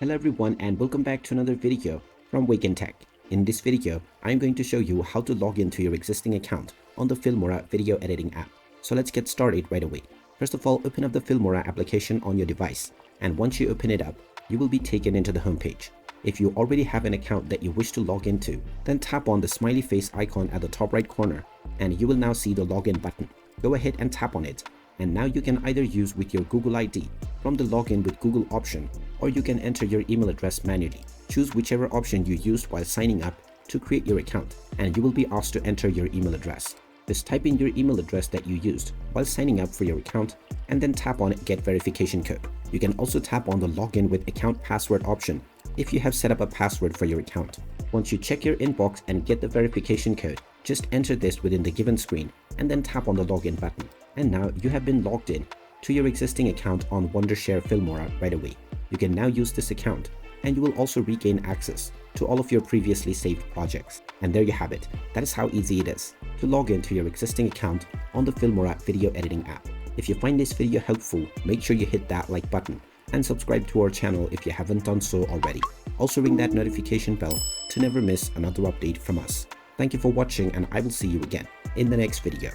Hello everyone and welcome back to another video from Wake&Tech. In this video, I'm going to show you how to log into your existing account on the Filmora video editing app. So let's get started right away. First of all, open up the Filmora application on your device, and once you open it up, you will be taken into the homepage. If you already have an account that you wish to log into, then tap on the smiley face icon at the top right corner and you will now see the login button. Go ahead and tap on it. And now you can either use with your Google ID from the login with Google option, or you can enter your email address manually. Choose whichever option you used while signing up to create your account, and you will be asked to enter your email address. Just type in your email address that you used while signing up for your account and then tap on Get Verification Code. You can also tap on the Login with Account Password option if you have set up a password for your account. Once you check your inbox and get the verification code, just enter this within the given screen and then tap on the Login button. And now you have been logged in to your existing account on Wondershare Filmora right away. You can now use this account and you will also regain access to all of your previously saved projects. And there you have it. That is how easy it is to log into your existing account on the Filmora video editing app. If you find this video helpful, make sure you hit that like button and subscribe to our channel if you haven't done so already. Also ring that notification bell to never miss another update from us. Thank you for watching and I will see you again in the next video.